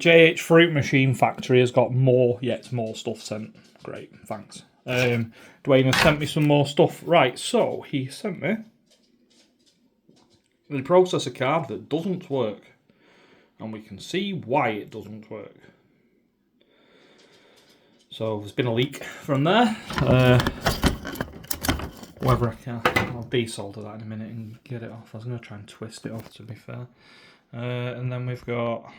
JH Fruit Machine Factory has got more stuff sent. Great, thanks. Duane has sent me some more stuff. Right, so he sent me the processor card that doesn't work. And we can see why it doesn't work. So there's been a leak from there. Whether I can, I'll desolder that in a minute and get it off. I was going to try and twist it off, to be fair. And then we've got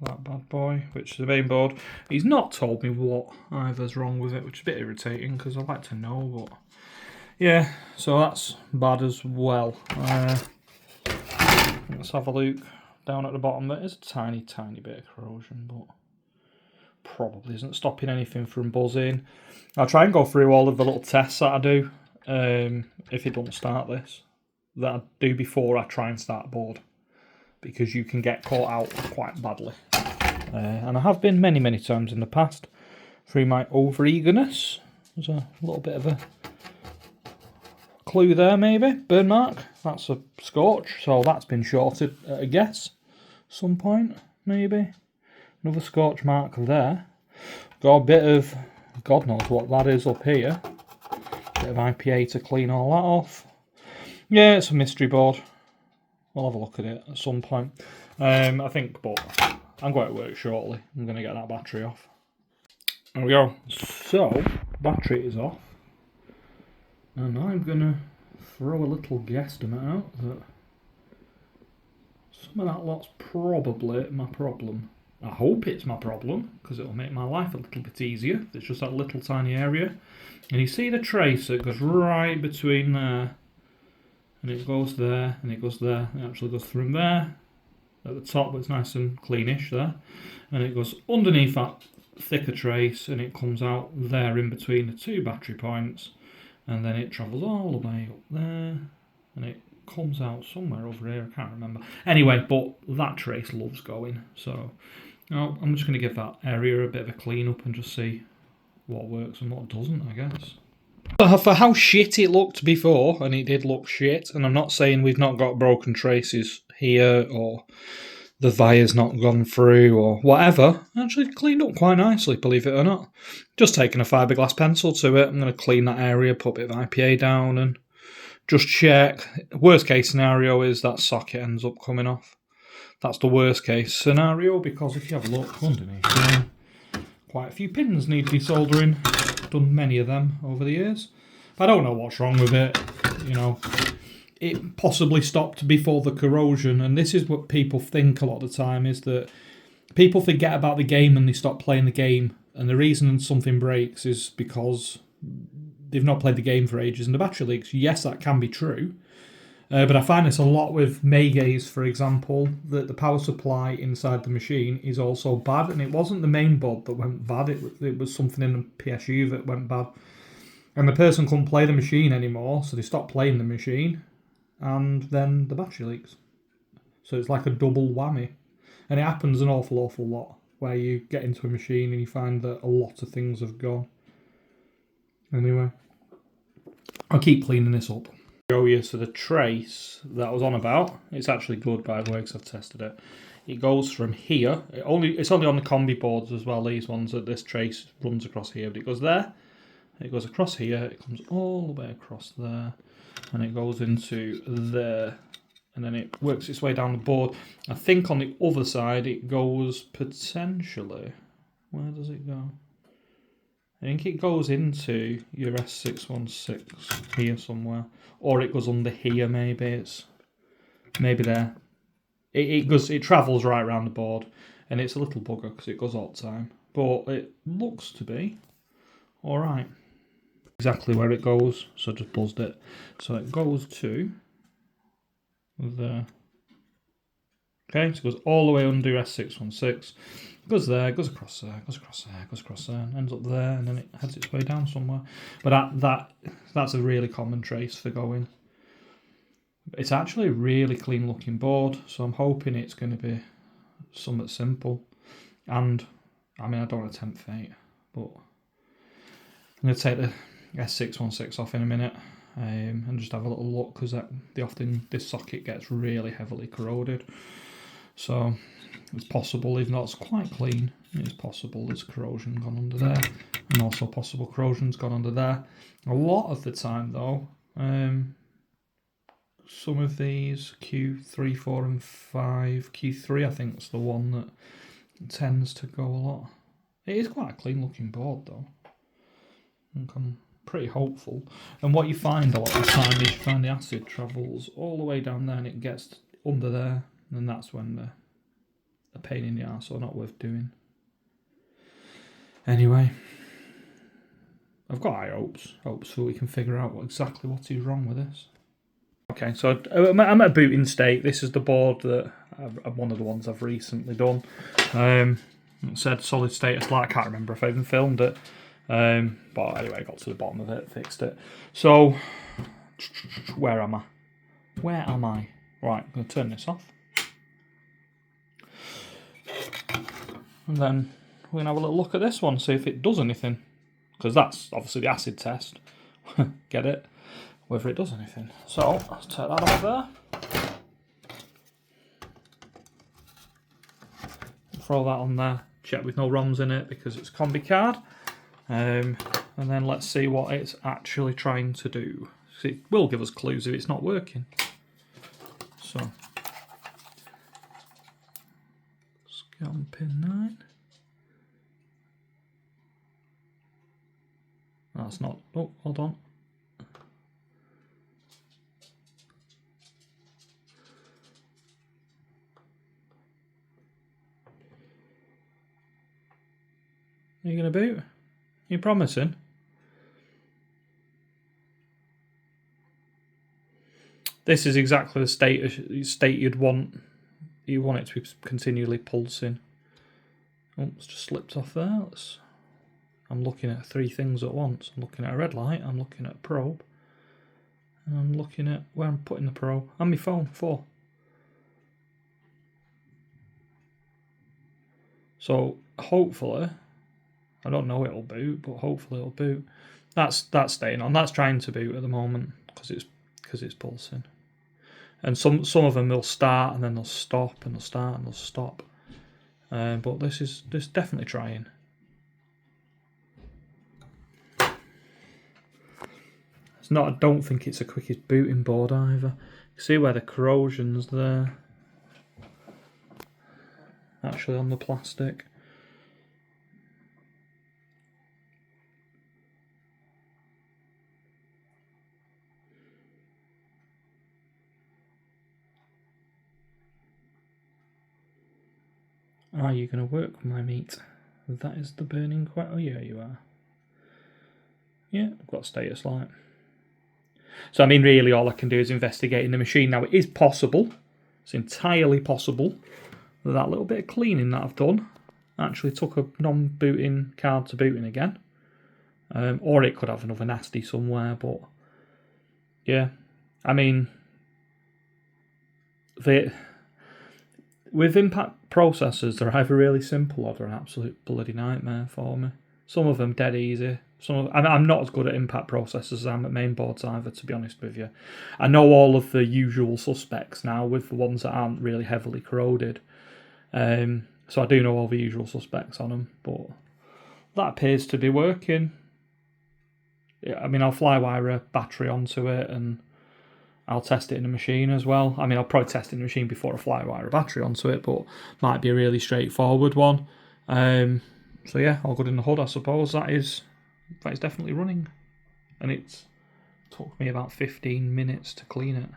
that bad boy, which is the main board. He's not told me what either's wrong with it, which is a bit irritating because I'd like to know. But yeah, so that's bad as well. Let's have a look down at the bottom. There is a tiny bit of corrosion, but probably isn't stopping anything from buzzing. I'll try and go through all of the little tests that I do if it doesn't start this, that I do before I try and start a board, because you can get caught out quite badly. And I have been many times in the past through my over-eagerness. There's a little bit of a clue there, maybe. Burn mark. That's a scorch, so that's been shorted at a guess. Some point, maybe. Another scorch mark there. Got a bit of, God knows what that is up here. Bit of IPA to clean all that off. Yeah, it's a mystery board. We'll have a look at it at some point. I think, but I'm going to work shortly. I'm going to get that battery off. There we go. So, battery is off. And I'm going to throw a little guesstimate out that some of that lot's probably my problem. I hope it's my problem, because it'll make my life a little bit easier. It's just that little tiny area. And you see the trace that goes right between there. And it goes there, and it goes there. It actually goes through there. At the top, but it's nice and cleanish there. And it goes underneath that thicker trace, and it comes out there in between the two battery points. And then it travels all the way up there. And it comes out somewhere over here, I can't remember. Anyway, but that trace loves going. So I'm just going to give that area a bit of a clean up and just see what works and what doesn't, I guess. For how shit it looked before, and it did look shit, and I'm not saying we've not got broken traces here, or the vire's not gone through, or whatever, actually cleaned up quite nicely, believe it or not. Just taking a fiberglass pencil to it, I'm going to clean that area, put a bit of IPA down, and just check. Worst case scenario is that socket ends up coming off. That's the worst case scenario, because if you have a look underneath here, quite a few pins need desoldering. Done many of them over the years. I don't know what's wrong with it. You know, it possibly stopped before the corrosion, and this is what people think a lot of the time, is that people forget about the game and they stop playing the game, and the reason something breaks is because they've not played the game for ages and the battery leaks. Yes, that can be true. But I find this a lot with Maygays, for example, that the power supply inside the machine is also bad, and it wasn't the main board that went bad, it was something in the PSU that went bad. And the person couldn't play the machine anymore, so they stopped playing the machine, and then the battery leaks. So it's like a double whammy. And it happens an awful lot, where you get into a machine and you find that a lot of things have gone. Anyway, I'll keep cleaning this up. Show you, so the trace that I was on about, it's actually good by the way, because I've tested it. It goes from here, it's only on the combi boards as well, these ones, that this trace runs across here, but it goes there, it goes across here, it comes all the way across there, and it goes into there, and then it works its way down the board. I think on the other side it goes potentially, where does it go? I think it goes into your S616 here somewhere, or it goes under here. Maybe it's there. It travels right around the board, and it's a little bugger because it goes all the time. But it looks to be all right. Exactly where it goes, so I just buzzed it. So it goes to there. Okay, so it goes all the way under S616. Goes there, goes across there, goes across there, goes across there, and ends up there, and then it heads its way down somewhere. But that's a really common trace for going. It's actually a really clean looking board, so I'm hoping it's going to be somewhat simple. And, I mean, I don't want to tempt fate, but I'm going to take the S616 off in a minute and just have a little look, because this socket gets really heavily corroded. So it's possible, even though it's quite clean, it's possible there's corrosion gone under there, and also possible corrosion's gone under there. A lot of the time though, some of these Q3, 4 and 5, Q3 I think is the one that tends to go a lot. It is quite a clean looking board though. I'm pretty hopeful. And what you find a lot of the time is you find the acid travels all the way down there and it gets under there, and that's when the pain in the arse, or not worth doing. Anyway, I've got high hopes so we can figure out exactly what is wrong with this. Okay, so I'm at a booting state. This is the board that one of the ones I've recently done. It said solid status light. I can't remember if I even filmed it. But anyway, I got to the bottom of it, fixed it. So, where am I? Right, I'm going to turn this off. And then we're going to have a little look at this one, see if it does anything. Because that's obviously the acid test. Get it? Whether it does anything. So, let's take that off there. Throw that on there. Check with no ROMs in it because it's a combi card. And then let's see what it's actually trying to do. It will give us clues if it's not working. So, let's get on pin 9. That's not. Oh, hold on. Are you going to boot? You promising? This is exactly the state you'd want. You want it to be continually pulsing. Oh, it's just slipped off there. I'm looking at 3 things at once. I'm looking at a red light, I'm looking at a probe, and I'm looking at where I'm putting the probe, and my phone, 4. So hopefully, I don't know it'll boot, but hopefully it'll boot. That's staying on. That's trying to boot at the moment because it's pulsing. And some of them will start and then they'll stop and they'll start and they'll stop. But this is definitely trying. It's not. I don't think it's the quickest booting board either. You see where the corrosion's there. Actually on the plastic. Are you going to work, my meat? That is the burning quite. Oh yeah, you are. Yeah, I've got status light. So I mean, really, all I can do is investigate in the machine. Now it is possible. It's entirely possible that little bit of cleaning that I've done actually took a non-booting card to booting again. Or it could have another nasty somewhere, but yeah, I mean, with Impact processors, they're either really simple or they're an absolute bloody nightmare for me. Some of them dead easy. I'm not as good at Impact processors as I am at mainboards either, to be honest with you. I know all of the usual suspects now with the ones that aren't really heavily corroded. So I do know all the usual suspects on them, but that appears to be working. I mean, I'll fly wire a battery onto it and I'll test it in the machine as well. I mean, I'll probably test it in the machine before I fly wire a battery onto it, but might be a really straightforward one. So yeah, all good in the hood, I suppose. That is definitely running, and it took me about 15 minutes to clean it.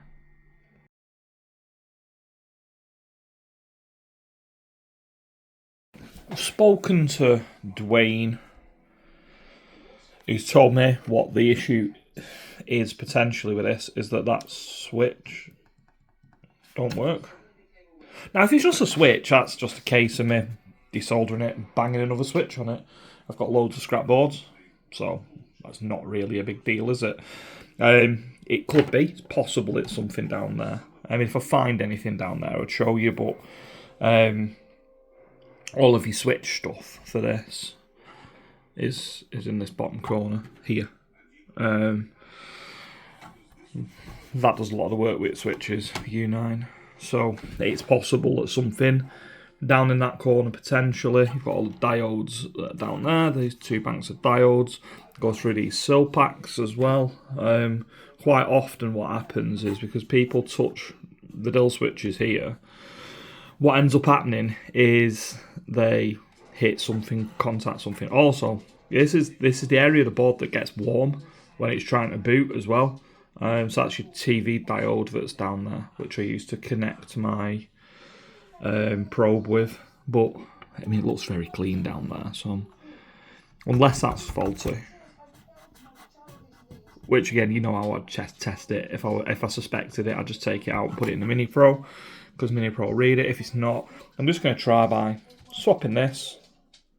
I've spoken to Duane. He's told me what the issue is potentially with this, is that switch don't work. Now, if it's just a switch, that's just a case of me desoldering it and banging another switch on it. I've got loads of scrap boards, so that's not really a big deal, is it? It could be. It's possible it's something down there. I mean, if I find anything down there, I'd show you, but all of your switch stuff for this is in this bottom corner here. That does a lot of the work with switches, U9. So it's possible that something down in that corner potentially. You've got all the diodes down there. These 2 banks of diodes go through these sill packs as well. Quite often what happens is because people touch the DIL switches here, what ends up happening is they hit something, contact something. Also, this is the area of the board that gets warm when it's trying to boot as well. So that's your TV diode that's down there, which I use to connect my probe with. But I mean, it looks very clean down there, so unless that's faulty, which again, you know how I'd test it. If I suspected it, I'd just take it out and put it in the Mini Pro, because Mini Pro will read it. If it's not, I'm just going to try by swapping this.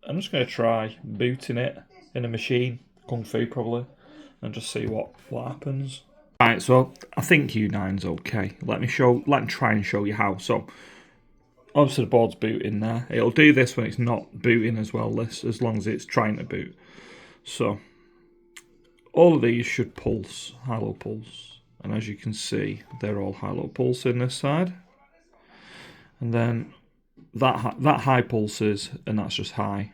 I'm just going to try booting it in a machine, Kung Fu probably, and just see what happens. Right, so I think U9's okay. Let me try and show you how. So obviously the board's booting there. It'll do this when it's not booting as well, as long as it's trying to boot. So all of these should pulse, high-low pulse. And as you can see, they're all high-low pulse in this side. And then that high pulses, and that's just high.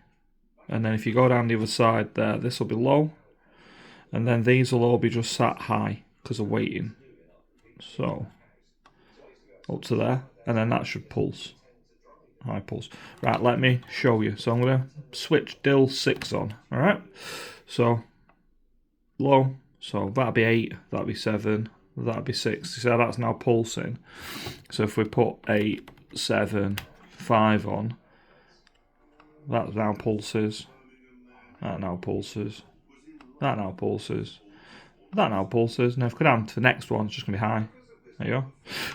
And then if you go down the other side there, this will be low. And then these will all be just sat high because of waiting. So up to there. And then that should pulse. High pulse. Right, let me show you. So I'm going to switch DIL 6 on. Alright. So low. So that'll be 8. That'll be 7. That'll be 6. So that's now pulsing. So if we put 8, 7, 5 on, that now pulses. That now pulses. That now pulses. That now pulses. Now if we go down to the next one, it's just going to be high. There you go.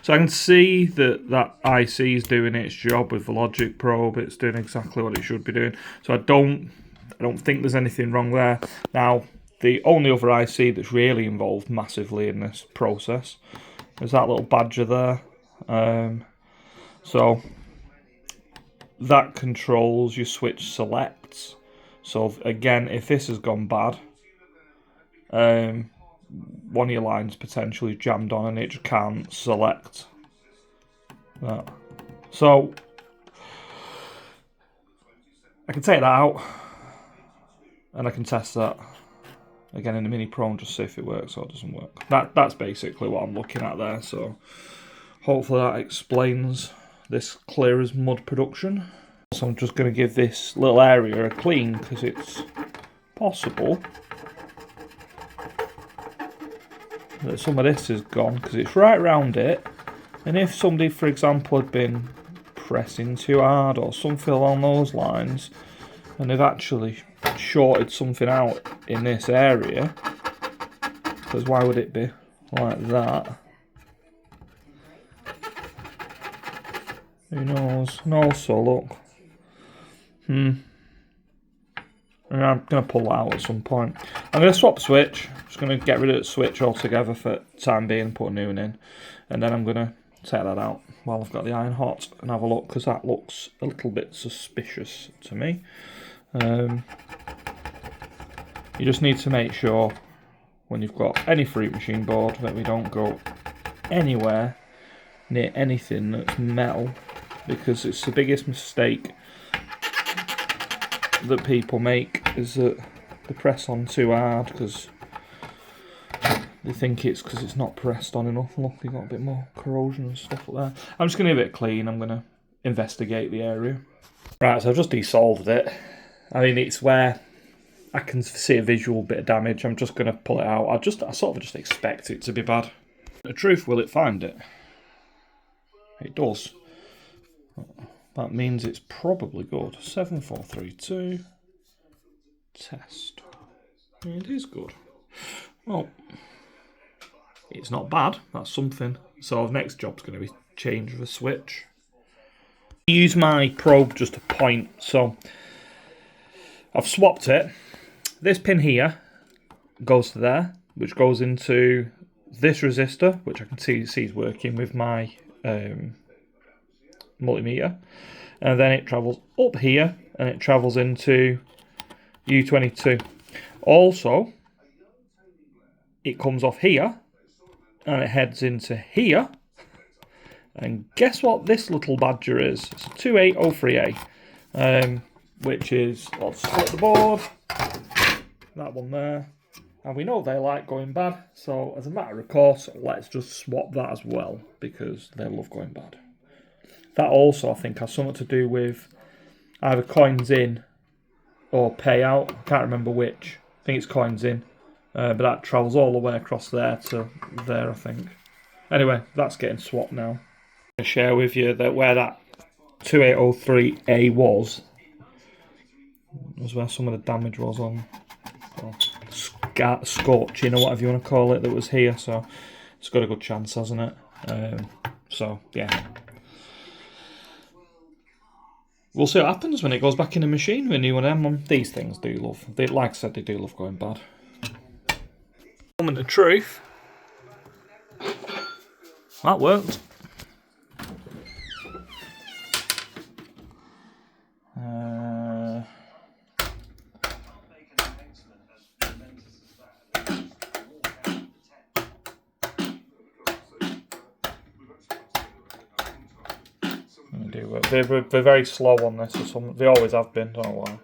So I can see that IC is doing its job with the logic probe. It's doing exactly what it should be doing. So I don't think there's anything wrong there. Now, the only other IC that's really involved massively in this process is that little badger there. So that controls your switch selects. So again, if this has gone bad, one of your lines potentially jammed on and it just can't select that. So I can take that out and I can test that again in the Mini Pro and just see if it works or doesn't work. That's basically what I'm looking at there. So hopefully that explains this clear as mud production. So I'm just going to give this little area a clean because it's possible that some of this is gone because it's right around it. And if somebody, for example, had been pressing too hard or something along those lines, and they've actually shorted something out in this area, because why would it be like that? Who knows? And also, look. And I'm going to pull that out at some point. I'm going to swap the switch. I'm just going to get rid of the switch altogether for the time being and put a new one in. And then I'm going to take that out while I've got the iron hot and have a look, because that looks a little bit suspicious to me. You just need to make sure when you've got any fruit machine board that we don't go anywhere near anything that's metal, because it's the biggest mistake that people make is that they press on too hard because they think it's because it's not pressed on enough. Look, you've got a bit more corrosion and stuff like that. I'm just going to give it a clean. I'm going to investigate the area. Right, so I've just desolved it. I mean, it's where I can see a visual bit of damage. I'm just going to pull it out. I sort of just expect it to be bad. The truth, will it find it? It does. That means it's probably good. 7432. Test. It is good. Well, it's not bad. That's something. So the next job's going to be change the switch. I use my probe just to point. So I've swapped it. This pin here goes to there, which goes into this resistor, which I can see is working with my multimeter, and then it travels up here and it travels into U22. Also, it comes off here and it heads into here, And guess what this little badger is? It's a 2803A, which is, let's split the board, that one there. And we know they like going bad, so as a matter of course, let's just swap that as well, because they love going bad. That also, I think, has something to do with either coins in or payout. I can't remember which. I think it's coins in. But that travels all the way across there to there, I think. Anyway, that's getting swapped now. I'm going to share with you that where that 2803A was where some of the damage was on, or scorching or whatever you want to call it, that was here. So it's got a good chance, hasn't it? So yeah, we'll see what happens when it goes back in the machine with a new one of them. These things do love, like I said, they do love going bad. Moment of truth. That worked. They're very slow on this, or something. They always have been, don't know why.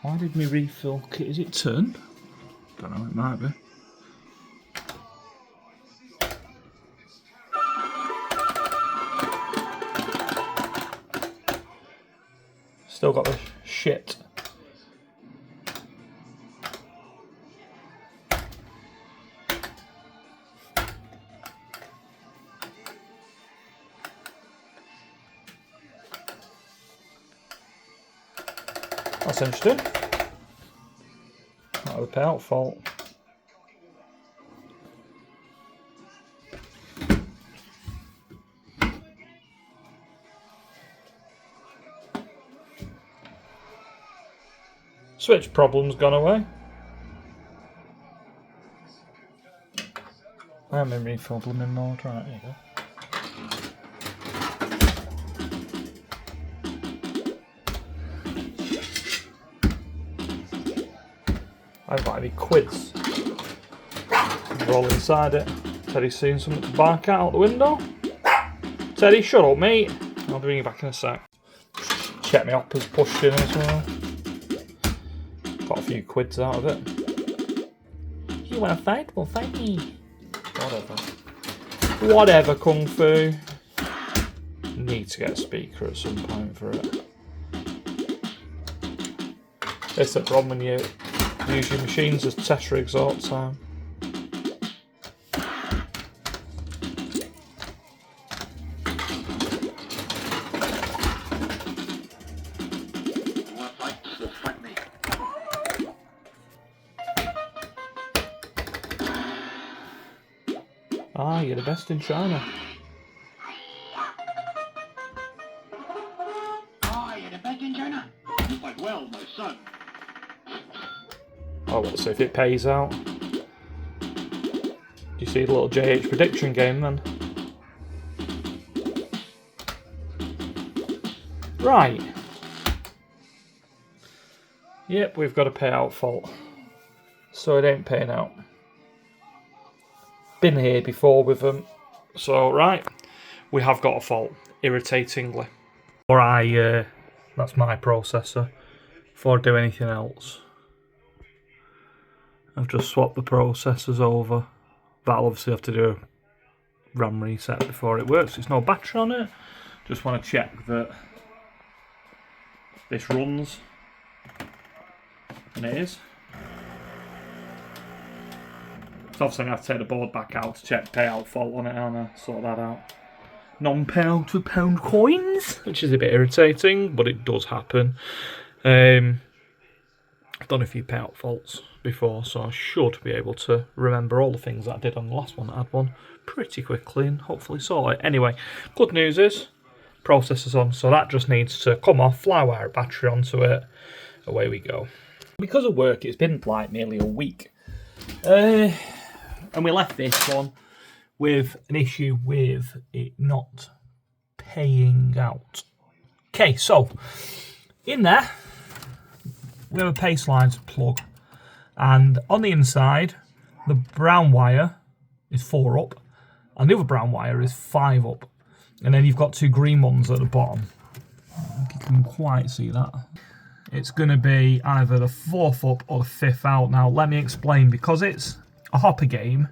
Why did my refill kit, is it turned? Don't know, it might be. Still got the shit. That's interesting. Not the payout fault. Switch problem's gone away. I'm in refill blooming mode, right, there you go. I've got any quids. Roll inside it. Teddy's seen something to bark at out the window. Teddy, shut up, mate. I'll bring you back in a sec. Check me up as pushed in as well. Got a few quids out of it. You want to fight? Well, fight me. Whatever. Whatever, Kung Fu. Need to get a speaker at some point for it. It's the problem when you use your machines as test rigs all the time. Ah, you're the best in China. Ah, you're the best in China. You fight well, my son. Oh, let's see if it pays out. Do you see the little JH prediction game then? Right. Yep, we've got a payout fault. So it ain't paying out. Been here before with them. So, right. We have got a fault. Irritatingly. Or that's my processor. Before I do anything else, I've just swapped the processors over. But I'll obviously have to do a RAM reset before it works. There's no battery on it. Just want to check that this runs. And it is. So obviously I'm going to have to take the board back out to check payout fault on it, and I sort that out. Non-pound to pound coins, which is a bit irritating, but it does happen. I've done a few payout faults before, so I should be able to remember all the things that I did on the last one. I had one pretty quickly and hopefully sort it. Anyway, good news is processor's on, so that just needs to come off, fly wire battery onto it, away we go. Because of work, it's been like nearly a week. And we left this one with an issue with it not paying out. Okay, so in there, we have a paste lines plug. And on the inside, the brown wire is 4 up. And the other brown wire is 5 up. And then you've got 2 green ones at the bottom. I don't think you can quite see that. It's going to be either the 4th up or the 5th out. Now, let me explain. Because it's a hopper game,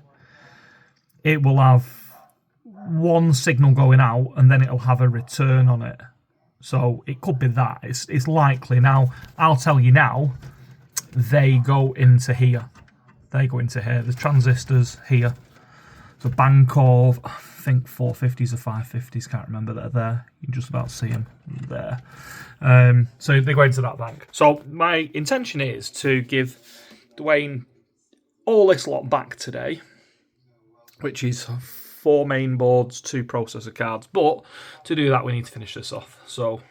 it will have one signal going out and then it'll have a return on it. So it could be that. It's likely. Now, I'll tell you now, they go into here. They go into here. There's transistors here. It's a bank of, I think, 450s or 550s. Can't remember. They're there. You can just about see them there. So they go into that bank. So my intention is to give Duane all this lot back today, which is 4 main boards, 2 processor cards. But to do that, we need to finish this off. So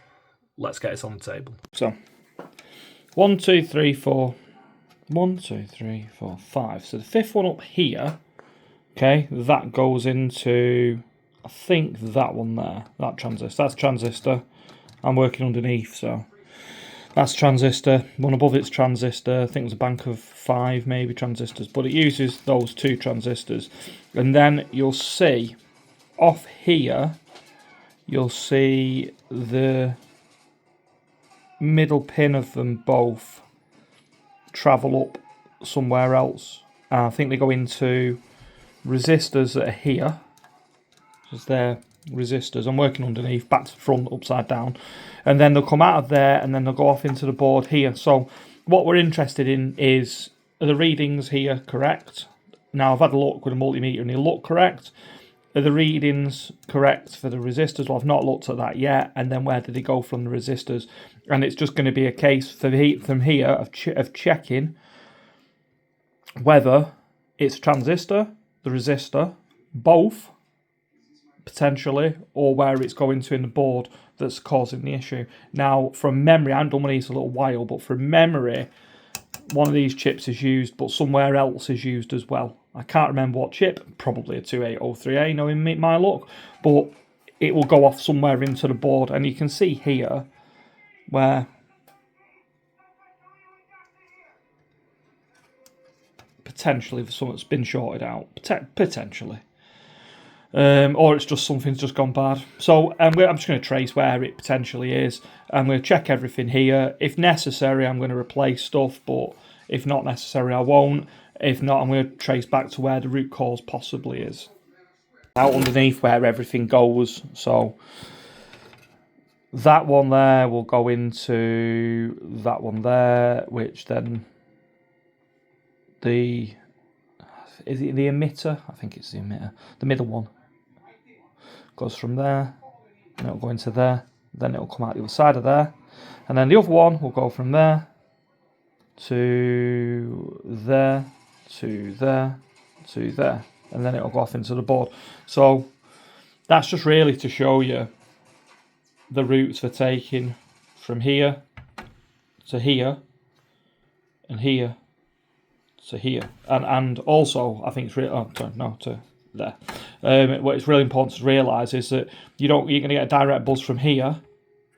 let's get this on the table. So 1, 2, 3, 4. 1, 2, 3, 4, 5. So the 5th one up here, okay, that goes into, I think, that one there. That transistor. That's transistor. I'm working underneath, so that's transistor. One above it's transistor. I think it was a bank of 5 maybe transistors, but it uses those 2 transistors. And then you'll see off here, you'll see the middle pin of them both travel up somewhere else. I think they go into resistors that are here. Just their resistors. I'm working underneath, back to front, upside down. And then they'll come out of there and then they'll go off into the board here. So what we're interested in is, are the readings here correct? Now I've had a look with a multimeter and they look correct. Are the readings correct for the resistors? Well, I've not looked at that yet. And then where did they go from the resistors? And it's just going to be a case from here of checking whether it's transistor, the resistor, both, potentially, or where it's going to in the board that's causing the issue. Now, from memory, I haven't done one of these a little while, but from memory, one of these chips is used, but somewhere else is used as well. I can't remember what chip, probably a 2803A, knowing my luck, but it will go off somewhere into the board, and you can see here where potentially something's been shorted out, potentially. Or it's just something's just gone bad. So I'm just going to trace where it potentially is. I'm going to check everything here. If necessary, I'm going to replace stuff, but if not necessary, I won't. If not, I'm going to trace back to where the root cause possibly is. Out underneath where everything goes. So that one there will go into that one there, which then is it the emitter? I think it's the emitter. The middle one goes from there, and it'll go into there. Then it'll come out the other side of there, and then the other one will go from there to there to there to there, and then it'll go off into the board. So that's just really to show you the routes for taking from here to here and here to here, and also I think it's really to there. What it's really important to realise is that you're going to get a direct buzz from here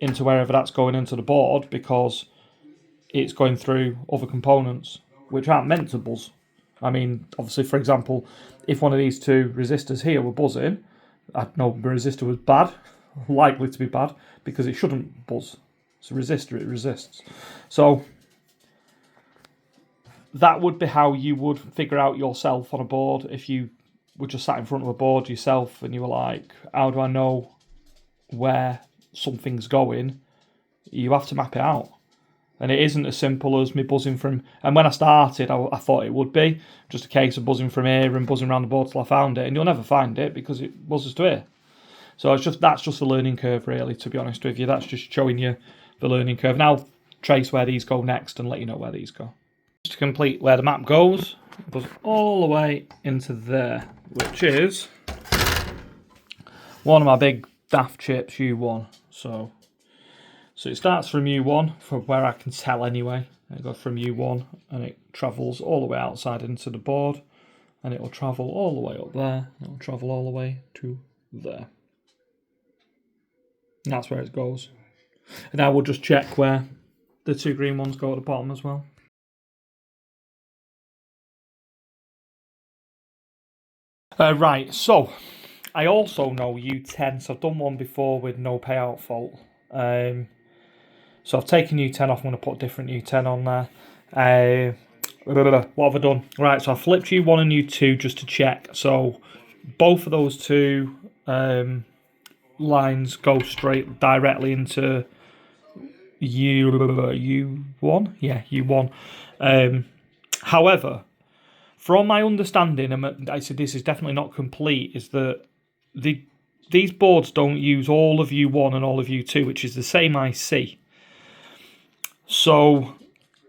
into wherever that's going into the board, because it's going through other components which aren't meant to buzz. I mean, obviously, for example, if one of these 2 resistors here were buzzing, I know the resistor was bad, likely to be bad, because it shouldn't buzz. It's a resistor, it resists. So that would be how you would figure out yourself on a board if you were just sat in front of a board yourself and you were like, how do I know where something's going? You have to map it out. And it isn't as simple as me buzzing from... And when I started, I thought it would be just a case of buzzing from here and buzzing around the board till I found it. And you'll never find it because it buzzes to here. So that's just a learning curve, really, to be honest with you. That's just showing you the learning curve. Now I'll trace where these go next and let you know where these go. Just to complete where the map goes, it goes all the way into there, which is one of my big daft chips, U1. So So it starts from U1, from where I can tell anyway. It goes from U1 and it travels all the way outside into the board, and it will travel all the way up there. It will travel all the way to there. And that's where it goes. And I will just check where the 2 green ones go at the bottom as well. Right, so I also know U10, so I've done one before with no payout fault. So I've taken U10 off, I'm going to put different U10 on there. What have I done? Right, so I flipped U1 and U2 just to check. So both of those two lines go straight directly into U1. Yeah, U1. However, from my understanding, and I said this is definitely not complete, is that these boards don't use all of U1 and all of U2, which is the same IC. So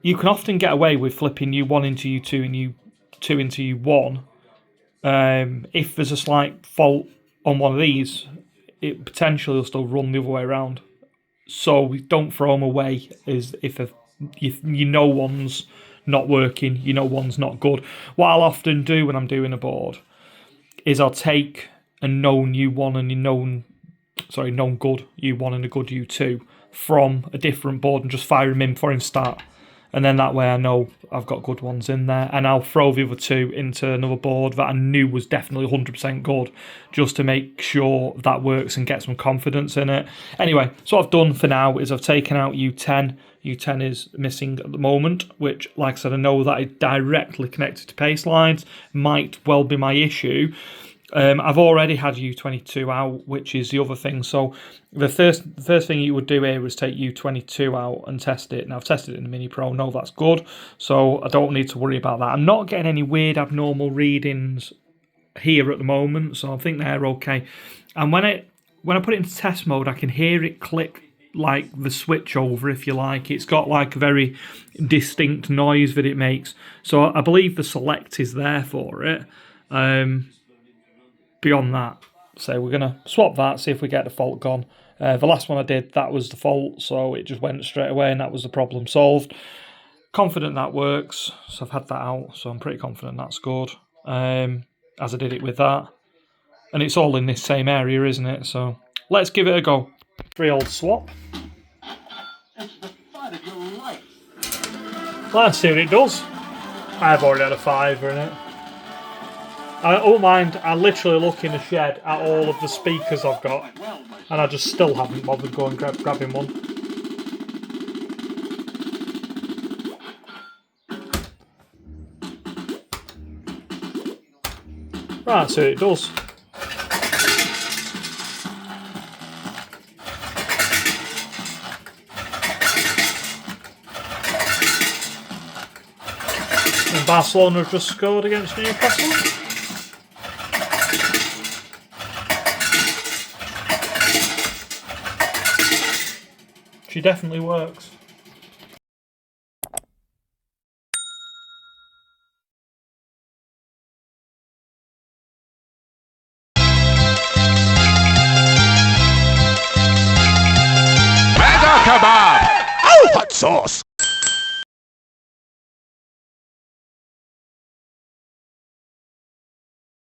you can often get away with flipping U1 into U2 and U2 into U1. If there's a slight fault on one of these, it potentially will still run the other way around. So don't throw them away as if you know one's not working, you know one's not good. What I'll often do when I'm doing a board is I'll take a known U1 and known good U1 and a good U2 from a different board and just fire them in for him start. And then that way I know I've got good ones in there. And I'll throw the other two into another board that I knew was definitely 100% good, just to make sure that works and get some confidence in it. Anyway, so what I've done for now is I've taken out U10. U10 is missing at the moment, which, like I said, I know that is directly connected to pace lines. Might well be my issue. I've already had U22 out, which is the other thing. So the first thing you would do here is take U22 out and test it. Now, I've tested it in the Mini Pro. No, that's good. So I don't need to worry about that. I'm not getting any weird abnormal readings here at the moment, so I think they're okay. And when I put it into test mode, I can hear it click like the switch over, if you like. It's got like a very distinct noise that it makes. So I believe the select is there for it. Beyond that, so we're going to swap that, see if we get the fault gone. The last one I did, that was the fault, so it just went straight away and that was the problem solved. Confident that works, so I've had that out, so I'm pretty confident that's good, as I did it with that. And it's all in this same area, isn't it? So let's give it a go. 3-old swap. It's the fight of your life. Let's see what it does. I've already had a 5 in it. I don't mind, I literally look in the shed at all of the speakers I've got, and I just still haven't bothered going grabbing one. Right, so it does. And Barcelona have just scored against Newcastle. She definitely works. Mega kebab! Oh, hot sauce!